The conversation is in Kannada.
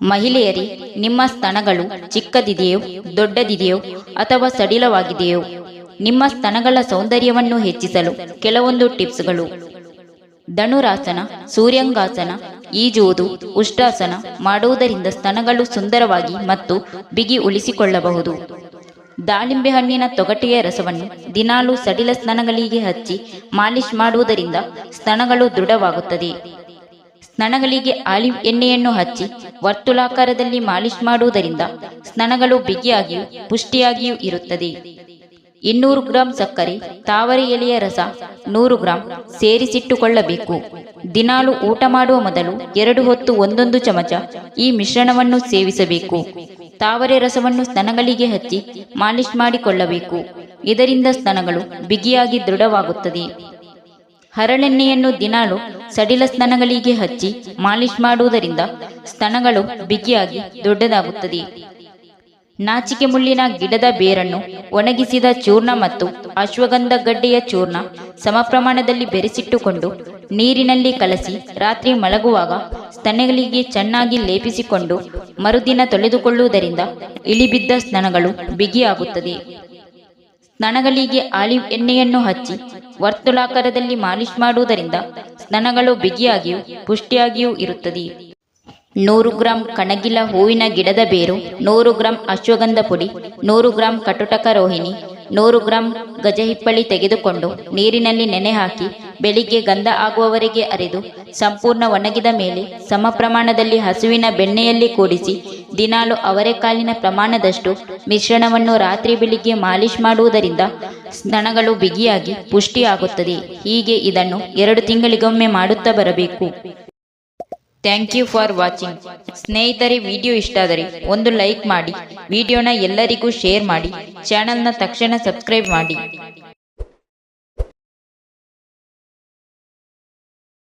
ಮಹಿಳೆಯರೇ, ನಿಮ್ಮ ಸ್ತನಗಳು ಚಿಕ್ಕದಿದೆಯೋ, ದೊಡ್ಡದಿದೆಯೋ ಅಥವಾ ಸಡಿಲವಾಗಿದೆಯೋ? ನಿಮ್ಮ ಸ್ತನಗಳ ಸೌಂದರ್ಯವನ್ನು ಹೆಚ್ಚಿಸಲು ಕೆಲವೊಂದು ಟಿಪ್ಸ್ಗಳು. ಧನುರಾಸನ, ಸೂರ್ಯಂಗಾಸನ, ಈಜುವುದು, ಉಷ್ಟ್ರಾಸನ ಮಾಡುವುದರಿಂದ ಸ್ತನಗಳು ಸುಂದರವಾಗಿ ಮತ್ತು ಬಿಗಿ ಉಳಿಸಿಕೊಳ್ಳಬಹುದು. ದಾಳಿಂಬೆ ಹಣ್ಣಿನ ತೊಗಟೆಯ ರಸವನ್ನು ದಿನಾಲೂ ಸಡಿಲ ಸ್ತನಗಳಿಗೆ ಹಚ್ಚಿ ಮಾಲಿಶ್ ಮಾಡುವುದರಿಂದ ಸ್ತನಗಳು ದೃಢವಾಗುತ್ತದೆ. ಸ್ತನಗಳಿಗೆ ಆಲಿವ್ ಎಣ್ಣೆಯನ್ನು ಹಚ್ಚಿ ವರ್ತುಲಾಕಾರದಲ್ಲಿ ಮಾಲಿಶ್ ಮಾಡುವುದರಿಂದ ಸ್ತನಗಳು ಬಿಗಿಯಾಗಿಯೂ ಪುಷ್ಟಿಯಾಗಿಯೂ ಇರುತ್ತದೆ. 200 ಗ್ರಾಂ ಸಕ್ಕರೆ, ತಾವರೆ ಎಲೆಯ ರಸ 100 ಗ್ರಾಂ ಸೇರಿಸಿಟ್ಟುಕೊಳ್ಳಬೇಕು. ದಿನಾಲು ಊಟ ಮಾಡುವ ಮೊದಲು 2 ಹೊತ್ತು 1 ಚಮಚ ಈ ಮಿಶ್ರಣವನ್ನು ಸೇವಿಸಬೇಕು. ತಾವರೆ ರಸವನ್ನು ಸ್ತನಗಳಿಗೆ ಹಚ್ಚಿ ಮಾಲಿಶ್ ಮಾಡಿಕೊಳ್ಳಬೇಕು. ಇದರಿಂದ ಸ್ತನಗಳು ಬಿಗಿಯಾಗಿ ದೃಢವಾಗುತ್ತದೆ. ಹರಳೆಣ್ಣೆಯನ್ನು ದಿನಾಲು ಸಡಿಲ ಸ್ತನಗಳಿಗೆ ಹಚ್ಚಿ ಮಾಲಿಶ್ ಮಾಡುವುದರಿಂದ ಸ್ತನಗಳು ಬಿಗಿಯಾಗಿ ದೊಡ್ಡದಾಗುತ್ತದೆ. ನಾಚಿಕೆ ಮುಳ್ಳಿನ ಗಿಡದ ಬೇರನ್ನು ಒಣಗಿಸಿದ ಚೂರ್ಣ ಮತ್ತು ಅಶ್ವಗಂಧ ಗಡ್ಡೆಯ ಚೂರ್ಣ ಸಮ ಪ್ರಮಾಣದಲ್ಲಿ ಬೆರೆಸಿಟ್ಟುಕೊಂಡು ನೀರಿನಲ್ಲಿ ಕಲಸಿ ರಾತ್ರಿ ಮಲಗುವಾಗ ಸ್ತನಗಳಿಗೆ ಚೆನ್ನಾಗಿ ಲೇಪಿಸಿಕೊಂಡು ಮರುದಿನ ತೊಳೆದುಕೊಳ್ಳುವುದರಿಂದ ಇಳಿಬಿದ್ದ ಸ್ತನಗಳು ಬಿಗಿಯಾಗುತ್ತದೆ. ಸ್ತನಗಳಿಗೆ ಆಲಿವ್ ಎಣ್ಣೆಯನ್ನು ಹಚ್ಚಿ ವರ್ತುಲಾಕಾರದಲ್ಲಿ ಮಾಲಿಶ್ ಮಾಡುವುದರಿಂದ ಸ್ತನಗಳು ಬಿಗಿಯಾಗಿಯೂ ಪುಷ್ಟಿಯಾಗಿಯೂ ಇರುತ್ತದೆ. 100 ಗ್ರಾಂ ಕಣಗಿಲ ಹೂವಿನ ಗಿಡದ ಬೇರು, 100 ಗ್ರಾಂ ಅಶ್ವಗಂಧ ಪುಡಿ, 100 ಗ್ರಾಂ ಕಟುಟಕ ರೋಹಿಣಿ, 100 ಗ್ರಾಂ ಗಜಹಿಪ್ಪಳಿ ತೆಗೆದುಕೊಂಡು ನೀರಿನಲ್ಲಿ ನೆನೆ ಹಾಕಿ ಬೆಳಿಗ್ಗೆ ಗಂಧ ಆಗುವವರೆಗೆ ಅರೆದು ಸಂಪೂರ್ಣ ಒಣಗಿದ ಮೇಲೆ ಸಮ ಪ್ರಮಾಣದಲ್ಲಿ ಹಸುವಿನ ಬೆಣ್ಣೆಯಲ್ಲಿ ಕೂಡಿಸಿ ದಿನಾಲು ಅವರೆಕಾಳಿನ ಪ್ರಮಾಣದಷ್ಟು ಮಿಶ್ರಣವನ್ನು ರಾತ್ರಿ ಬೆಳಿಗ್ಗೆ ಮಾಲಿಶ್ ಮಾಡುವುದರಿಂದ ಸ್ತನಗಳು ಬಿಗಿಯಾಗಿ ಪುಷ್ಟಿಯಾಗುತ್ತದೆ. ಹೀಗೆ ಇದನ್ನು 2 ತಿಂಗಳಿಗೊಮ್ಮೆ ಮಾಡುತ್ತಾ ಬರಬೇಕು. Thank you for watching. ಸ್ನೇಹಿತರೆ, ವಿಡಿಯೋ ಇಷ್ಟ ಆದರೆ ಒಂದು ಲೈಕ್ ಮಾಡಿ, ವಿಡಿಯೋನ ಎಲ್ಲರಿಗೂ ಶೇರ್ ಮಾಡಿ, ಚಾನಲ್ನ ತಕ್ಷಣ ಸಬ್ಸ್ಕ್ರೈಬ್ ಮಾಡಿ.